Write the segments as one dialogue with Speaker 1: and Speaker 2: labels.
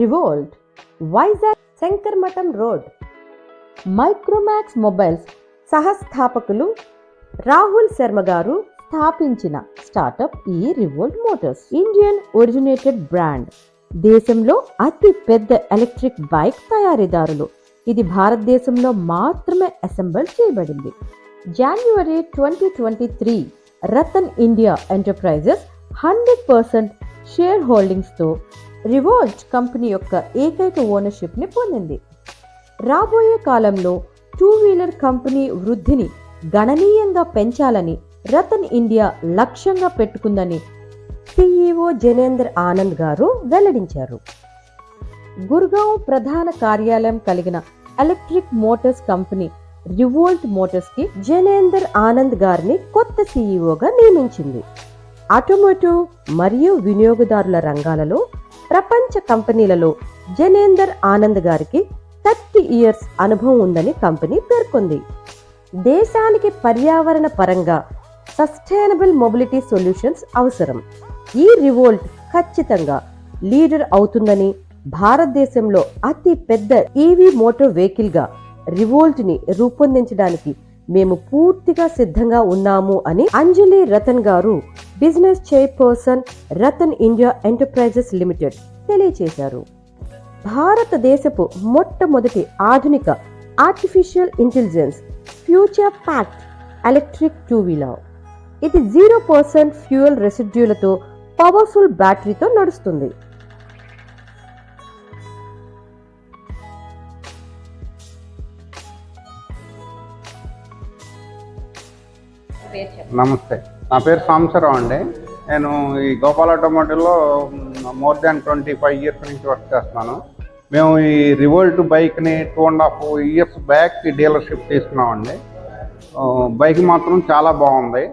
Speaker 1: Revolt, Vizag Shankarmatham road. Micromax mobiles సహస్థాపకులు రాహుల్ శర్మ గారు స్థాపించిన స్టార్టప్ ఈ Revolt Motors. Indian originated brand. దేశంలో అతి పెద్ద ఎలక్ట్రిక్ బైక్ తయారీదారులు. ఇది భారతదేశంలో మాత్రమే అసెంబుల్ చేయబడింది. జనవరి 2023 రతన్ ఇండియా ఎంటర్ప్రైజెస్ 100% షేర్ హోల్డింగ్స్తో రివోల్ట్ కంపెనీ యొక్క ఏకైక ఓనర్షిప్ని పొందింది. రాబోయే కాలంలో 2-వీలర్ కంపెనీ వృద్ధిని గణనీయంగా పెంచాలని రతన్ ఇండియా లక్ష్యంగా పెట్టుకుందని CEO జనేందర్ ఆనంద్ గారు వెల్లడించారు. గుర్గావ్ ప్రధాన కార్యాలయం కలిగిన electric Motors company revolt Motors కి జనేందర్ ఆనంద్ గారిని కొత్త CEOగా నియమించింది. ఆటోమోటివ్ మరియు వినియోగదారుల రంగాలలో ప్రపంచ కంపెనీలలో జనేందర్ ఆనంద్ గారికి 30 ఇయర్స్ అనుభవం ఉందని కంపెనీ పేర్కొంది. దేశానికి పర్యావరణ పరంగా సస్టైనబుల్ మొబిలిటీ సొల్యూషన్స్ అవసరం. ఈ రివోల్ట్ ఖచ్చితంగా లీడర్ అవుతుందని, భారతదేశంలో అతి పెద్ద EV మోటార్ వెహికల్ గా రివోల్ట్ ని రూపొందించడానికి మేము పూర్తిగా సిద్ధంగా ఉన్నాము అని అంజలి రతన్ గారు, business chairperson Ratan India Enterprises Limited తెలియజేశారు. భారతదేశపు మొట్టమొదటి ఆధునిక artificial intelligence future packed electric 2-వీలర్. ఇది 0% ఫ్యూయల్ రెసిడ్యూలతో పవర్ఫుల్ బ్యాటరీతో నడుస్తుంది.
Speaker 2: నమస్తే, నా పేరు సాంబశివరావు అండి. నేను ఈ గోపాల్ ఆటోమోటివ్లో మోర్ దాన్ 25 ఇయర్స్ నుంచి వర్క్ చేస్తున్నాను. మేము ఈ రివోల్ట్ బైక్ని 2.5 ఇయర్స్ బ్యాక్ డీలర్షిప్ తీసుకున్నామండి. బైక్ మాత్రం చాలా బాగుంది.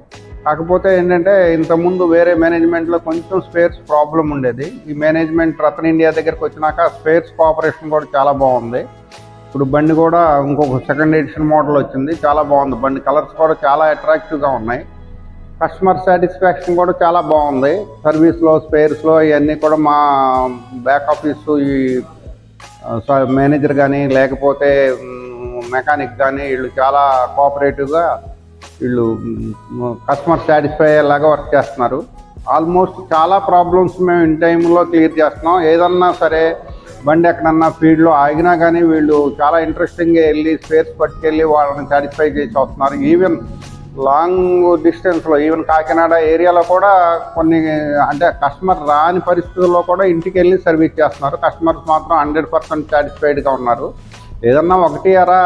Speaker 2: కాకపోతే ఏంటంటే ఇంతకుముందు వేరే మేనేజ్మెంట్లో కొంచెం స్పేర్స్ ప్రాబ్లం ఉండేది. ఈ మేనేజ్మెంట్ రతన్ ఇండియా దగ్గరికి వచ్చినాక స్పేర్స్ కోఆపరేషన్ కూడా చాలా బాగుంది. ఇప్పుడు బండి కూడా ఇంకొక సెకండ్ ఎడిషన్ మోడల్ వచ్చింది, చాలా బాగుంది. బండి కలర్స్ కూడా చాలా అట్రాక్టివ్గా ఉన్నాయి. కస్టమర్ సాటిస్ఫాక్షన్ కూడా చాలా బాగుంది. సర్వీస్లో, స్పేర్స్లో ఇవన్నీ కూడా మా బ్యాక్ ఆఫీసు ఈ మేనేజర్ కానీ లేకపోతే మెకానిక్ కానీ వీళ్ళు చాలా కోఆపరేటివ్గా వీళ్ళు కస్టమర్ సాటిస్ఫై అయ్యేలాగా వర్క్ చేస్తున్నారు. ఆల్మోస్ట్ చాలా ప్రాబ్లమ్స్ మేము ఇన్ టైంలో క్లియర్ చేస్తున్నాం. ఏదన్నా సరే బండి ఎక్కడన్నా ఫీల్డ్లో ఆగినా కానీ వీళ్ళు చాలా ఇంట్రెస్టింగ్గా వెళ్ళి స్పేర్స్ పట్టుకెళ్ళి వాళ్ళని సాటిస్ఫై చేసి వస్తున్నారు. ఈవెన్ లాంగ్ డిస్టెన్స్లో, ఈవెన్ కాకినాడ ఏరియాలో కూడా కొన్ని అంటే కస్టమర్ రాని పరిస్థితుల్లో కూడా ఇంటికి వెళ్ళి సర్వీస్ చేస్తున్నారు. కస్టమర్స్ మాత్రం 100% సాటిస్ఫైడ్గా ఉన్నారు. ఏదన్నా ఒకటి అరా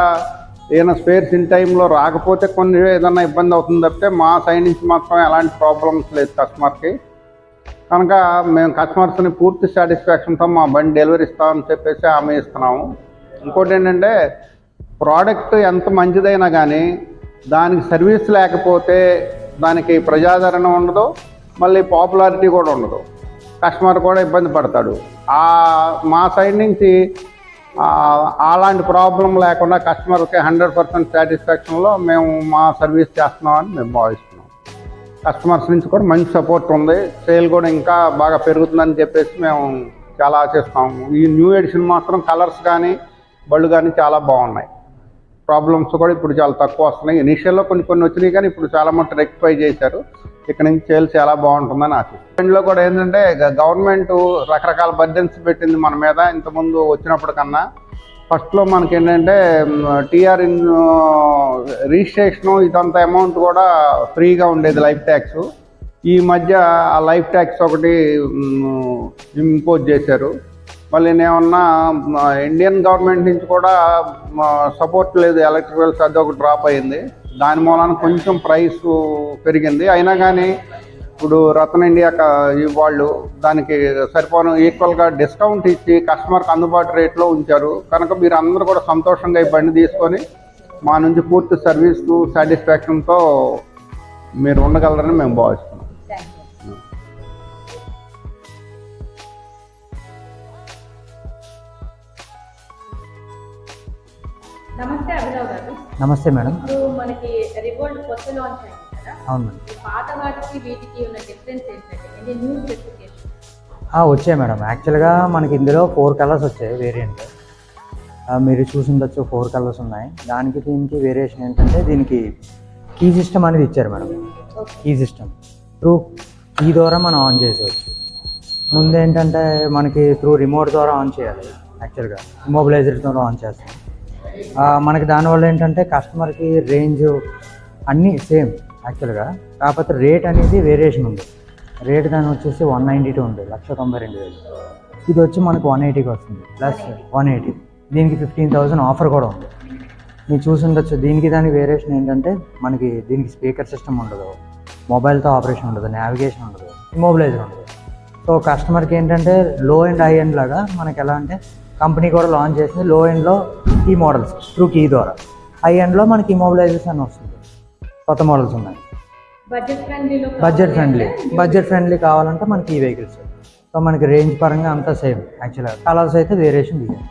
Speaker 2: ఏదైనా స్పేర్స్ ఇన్ టైంలో రాకపోతే కొన్ని ఏదన్నా ఇబ్బంది అవుతుంది తప్పితే మా సైడ్ నుంచి మాత్రం ఎలాంటి ప్రాబ్లమ్స్ లేదు కస్టమర్కి. కనుక మేము కస్టమర్స్ని పూర్తి సాటిస్ఫాక్షన్తో మా బండి డెలివరీ ఇస్తామని చెప్పేసి హామీ ఇస్తున్నాము. ఇంకోటి ఏంటంటే ప్రోడక్ట్ ఎంత మంచిదైనా కానీ దానికి సర్వీస్ లేకపోతే దానికి ప్రజాదరణ ఉండదు, మళ్ళీ పాపులారిటీ కూడా ఉండదు, కస్టమర్ కూడా ఇబ్బంది పడతాడు. మా సైడ్ నుంచి అలాంటి ప్రాబ్లం లేకుండా కస్టమర్కి 100% సాటిస్ఫాక్షన్లో మేము మా సర్వీస్ చేస్తున్నామని మేము భావిస్తున్నాం. కస్టమర్స్ నుంచి కూడా మంచి సపోర్ట్ ఉంది. సేల్ కూడా ఇంకా బాగా పెరుగుతుందని చెప్పేసి మేము చాలా ఆశిస్తాము. ఈ న్యూ ఎడిషన్ మాత్రం కలర్స్ కానీ బళ్ళు కానీ చాలా బాగున్నాయి. ప్రాబ్లమ్స్ కూడా ఇప్పుడు చాలా తక్కువ వస్తున్నాయి. ఇనీషియల్లో కొన్ని వచ్చినాయి కానీ ఇప్పుడు చాలా మటుకు రెక్టిఫై చేశారు. ఇక్కడ నుంచి సేల్ చాలా బాగుంటుందని ఆశిస్తాం. ఇందులో కూడా ఏంటంటే గవర్నమెంట్ రకరకాల బర్డెన్స్ పెట్టింది మన మీద ఇంతకుముందు వచ్చినప్పుడు కన్నా. ఫస్ట్లో మనకి ఏంటంటే టీఆర్ రిజిస్ట్రేషను ఇదంతా అమౌంట్ కూడా ఫ్రీగా ఉండేది, లైఫ్ ట్యాక్స్. ఈ మధ్య ఆ లైఫ్ ట్యాక్స్ ఒకటి ఇంపోజ్ చేశారు. మళ్ళీ ఏమన్నా ఇండియన్ గవర్నమెంట్ నుంచి కూడా సపోర్ట్ లేదు, ఎలక్ట్రిక్ వెల్స్ అది ఒక డ్రాప్ అయింది. దాని మూలాన కొంచెం ప్రైస్ పెరిగింది. అయినా కానీ ఇప్పుడు రతన్ ఇండియా వాళ్ళు దానికి సరిపోను ఈక్వల్గా డిస్కౌంట్ ఇచ్చి కస్టమర్కి అందుబాటు రేట్లో ఉంచారు. కనుక మీరు అందరూ కూడా సంతోషంగా ఈ బండి తీసుకొని మా నుంచి పూర్తి సర్వీస్ సాటిస్ఫాక్షన్తో మీరు ఉండగలరని మేము భావిస్తున్నాం.
Speaker 3: నమస్తే అభినవ్ గారు.
Speaker 4: నమస్తే మేడం.
Speaker 3: ఇప్పుడు మనకి రివోల్ట్ కొత్త లాంచ్ అయింది కదా.
Speaker 4: అవును మేడం.
Speaker 3: పాత వాటికి వీటికి ఉన్న డిఫరెన్స్ ఏంటంటే న్యూ స్పెసిఫికేషన్
Speaker 4: వచ్చాయి మేడం. యాక్చువల్గా మనకి ఇందులో 4 కలర్స్ వచ్చాయి వేరియంట్. మీరు చూసుండొచ్చు 4 కలర్స్ ఉన్నాయి. దానికి దీనికి వేరియేషన్ ఏంటంటే దీనికి కీ సిస్టమ్ అనేది ఇచ్చారు madam. Key system through key ద్వారా మనం ఆన్ చేసేవచ్చు. ముందు ఏంటంటే మనకి త్రూ రిమోట్ ద్వారా ఆన్ చేయాలి. యాక్చువల్గా ఇమ్మొబిలైజర్ ద్వారా ఆన్ చేస్తాం. మనకి దానివల్ల ఏంటంటే కస్టమర్కి రేంజ్ అన్నీ సేమ్ యాక్చువల్గా, కాకపోతే రేట్ అనేది వేరియేషన్ ఉంది. రేట్ దాని వచ్చేసి 192 ఉంది, 1,92,000. ఇది వచ్చి మనకు 180కి వస్తుంది, ప్లస్ 180. దీనికి 15,000 ఆఫర్ కూడా ఉంది. మీరు చూసి ఉండొచ్చు. దీనికి దానికి వేరియేషన్ ఏంటంటే మనకి దీనికి స్పీకర్ సిస్టమ్ ఉండదు, మొబైల్తో ఆపరేషన్ ఉండదు, నావిగేషన్ ఉండదు, ఇమ్మొబిలైజర్ ఉండదు. సో కస్టమర్కి ఏంటంటే లో అండ్ హై ఎండ్ లాగా మనకి ఎలా అంటే కంపెనీ కూడా లాంచ్ చేసింది. లో ఎండ్లో కీ మోడల్స్ త్రూ కీ ద్వారా, హై ఎండ్లో మనకి ఇమ్మొబిలైజర్స్ అని వస్తుంది. కొత్త మోడల్స్ ఉన్నాయి. బడ్జెట్ ఫ్రెండ్లీ కావాలంటే మనకి ఈ వెహికల్స్. సో మనకి రేంజ్ పరంగా అంతా సేమ్. యాక్చువల్గా కలర్స్ అయితే వేరియేషన్ దిగాయి.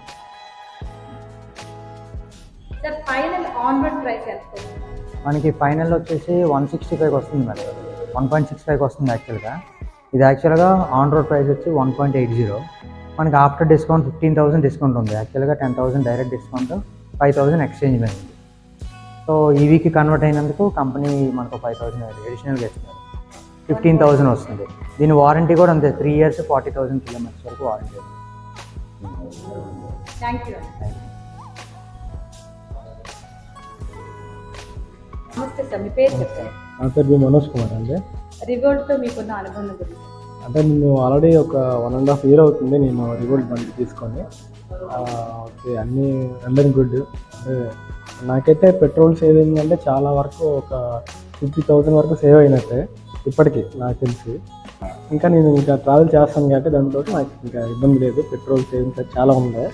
Speaker 4: మనకి ఫైనల్ వచ్చేసి 165 వస్తుంది మేడం. 1.65 వస్తుంది యాక్చువల్గా. ఇది యాక్చువల్గా ఆన్ రోడ్ ప్రైస్ వచ్చి 1.80. మనకి ఆఫ్టర్ డిస్కౌంట్ 15,000 డిస్కౌంట్ ఉంది. యాక్చువల్గా 10,000 డైరెక్ట్ డిస్కౌంట్, 5,000 ఎక్స్చేంజ్ మీద ఉంది. సో ఈవీకి కన్వర్ట్ అయినందుకు కంపెనీ మనకు 5,000 అడిషనల్గా ఇస్తున్నారు. 15,000 వస్తుంది. దీని వారంటీ కూడా అంతే, 3 years 40,000 కిలోమీటర్స్ వరకు వారంటీ.
Speaker 3: Thank you. నమస్తే సార్, మీ పేరు చెప్తారు?
Speaker 5: నా పేరు మనోజ్ కుమార్ అండి.
Speaker 3: రివోల్ట్తో మీకున్న అనుభవం గురించి.
Speaker 5: అంటే నేను ఆల్రెడీ ఒక 1.5 year అవుతుంది నేను రివోల్ట్ బండి తీసుకొని. ఓకే, అన్నీ వెల్ గుడ్. అంటే నాకైతే పెట్రోల్ సేవింగ్ అంటే చాలా వరకు ఒక 50,000 వరకు సేవ్ అయినట్టే ఇప్పటికీ నాకు తెలిసి. ఇంకా నేను ట్రావెల్ చేస్తాను కాబట్టి దాంతో నాకు ఇంకా ఇబ్బంది లేదు. పెట్రోల్ సేవింగ్స్ చాలా ఉంది.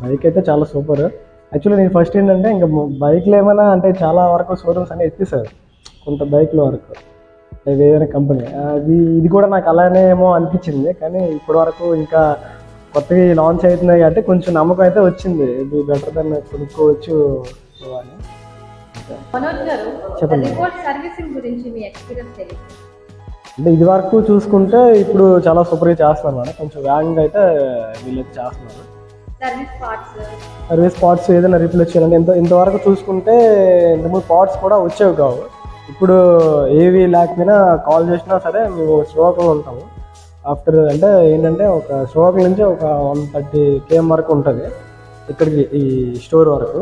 Speaker 5: బైక్ అయితే చాలా సూపర్. యాక్చువల్లీ నేను ఫస్ట్ ఏంటంటే ఇంకా బైక్లు ఏమైనా అంటే చాలా వరకు షోరూమ్స్ అన్నీ ఎత్తిస్తారు కొంత బైక్ల వరకు, ఏదైనా కంపెనీ. ఇది కూడా నాకు అలానే ఏమో అనిపించింది. కానీ ఇప్పటి వరకు ఇంకా కొత్తగా లాంచ్ అవుతున్నాయి కాబట్టి కొంచెం నమ్మకం అయితే వచ్చింది. ఇది బెటర్ దాన్ని కొనుక్కోవచ్చు అని.
Speaker 3: మనోజ్ గారు,
Speaker 5: చెప్పండి.
Speaker 3: రివోల్ట్ సర్వీసింగ్ గురించి మీ ఎక్స్పీరియన్స్ తెలియదు.
Speaker 5: అంటే ఇది వరకు చూసుకుంటే ఇప్పుడు చాలా సూపర్గా చేస్తున్నారు మేడం. కొంచెం వేగంగా అయితే వీళ్ళైతే చేస్తున్నారు. సర్వీస్ పార్ట్స్ ఏదైనా రీప్లేస్ చేయాలంటే ఇంతవరకు చూసుకుంటే ఇంతకుముందు పార్ట్స్ కూడా వచ్చేవి కావు. ఇప్పుడు ఏవి లేకపోయినా కాల్ చేసినా సరే మేము శ్రీకాకుళంలో ఉంటాము. ఆఫ్టర్ అంటే ఏంటంటే ఒక శ్రీకాకుళం నుంచి ఒక 130 km వరకు ఉంటుంది ఇక్కడికి ఈ స్టోర్ వరకు.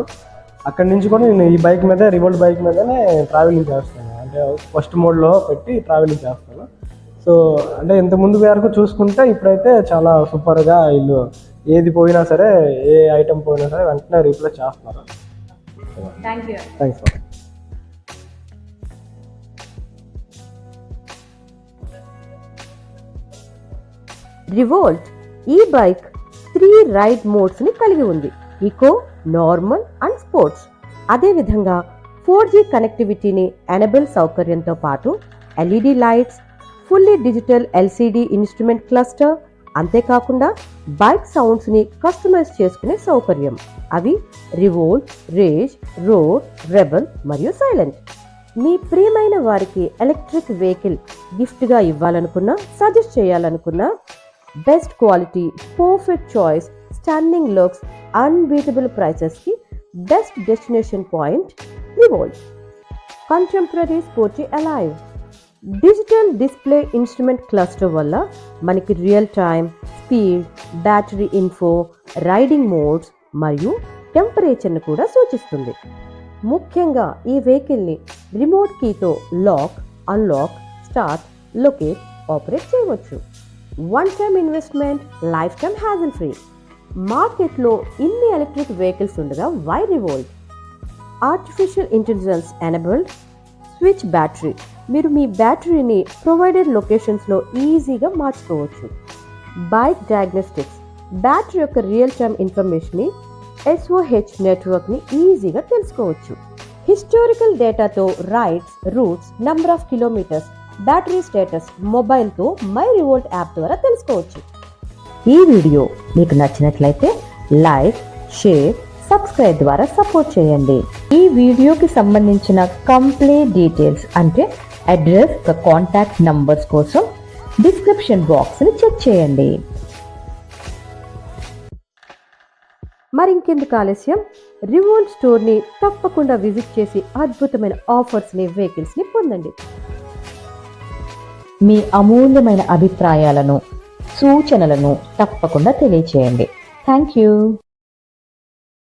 Speaker 5: అక్కడి నుంచి కూడా నేను ఈ బైక్ మీద, రివోల్ట్ బైక్ మీదనే ట్రావెలింగ్ చేస్తాను. అంటే ఫస్ట్ మోడ్లో పెట్టి ట్రావెలింగ్ చేస్తాను. సో అంటే ఇంతకుముందు వరకు చూసుకుంటే ఇప్పుడైతే చాలా సూపర్గా వీళ్ళు ఏది పోయినా సరే, ఏ ఐటమ్ పోయినా సరే వెంటనే రీప్లేస్ చేస్తున్నారు. Thanks madam.
Speaker 1: రివోల్ట్ ఈ బైక్ 3 రైడ్ మోడ్స్ని కలిగి ఉంది: ఈకో, నార్మల్ అండ్ స్పోర్ట్స్. అదేవిధంగా 4G కనెక్టివిటీని ఎనేబుల్ సౌకర్యంతో పాటు LED lights, fully digital LCD instrument cluster, అంతేకాకుండా బైక్ సౌండ్స్ని కస్టమైజ్ చేసుకునే సౌకర్యం. అవి రివోల్ట్, రేజ్, రోడ్, రెబల్ మరియు సైలెంట్. మీ ప్రియమైన వారికి ఎలక్ట్రిక్ వెహికల్ గిఫ్ట్గా ఇవ్వాలనుకున్నా, సజెస్ట్ చేయాలనుకున్నా, best quality, perfect choice, stunning looks, unbeatable ప్రైసెస్కి best destination point Revolt. Contemporary sporty alive digital display instrument cluster వల్ల మనకి real time, speed, battery info, riding modes మరియు టెంపరేచర్ను కూడా సూచిస్తుంది. ముఖ్యంగా ఈ వెహికల్ని రిమోట్ కీతో lock, unlock, start, locate, operate చేయవచ్చు. One time investment, life time hassle free. మార్కెట్లో ఇన్ని ఎలక్ట్రిక్ వెహికల్స్ ఉండగా why Revolt? Artificial intelligence enabled switch battery. మీరు మీ బ్యాటరీని ప్రొవైడెడ్ లొకేషన్స్లో ఈజీగా మార్చుకోవచ్చు. Bike diagnostics. బ్యాటరీ యొక్క రియల్ టైమ్ ఇన్ఫర్మేషన్ని SOH నెట్వర్క్ని ఈజీగా తెలుసుకోవచ్చు. హిస్టారికల్ డేటాతో rides, routes, number of kilometres, battery status మొబైల్తో మై రివోల్ట్ యాప్ ద్వారా తెలుసుకోవచ్చు. ఈ వీడియో మీకు నచ్చినట్లయితే లైక్, షేర్, సబ్స్క్రైబ్ ద్వారా సపోర్ట్ చేయండి. ఈ వీడియోకి సంబంధించిన కంప్లీట్ డీటెయిల్స్ అంటే అడ్రస్, కాంటాక్ట్ నంబర్స్ కోసం డిస్క్రిప్షన్ బాక్స్ని చెక్ చేయండి. మరింకెందుకు ఆలస్యం, రివోల్ట్ స్టోర్ని తప్పకుండా విజిట్ చేసి అద్భుతమైన ఆఫర్స్ని, వెహికల్స్ని పొందండి. మీ అమూల్యమైన అభిప్రాయాలను, సూచనలను తప్పకుండా తెలియచేయండి. Thank you.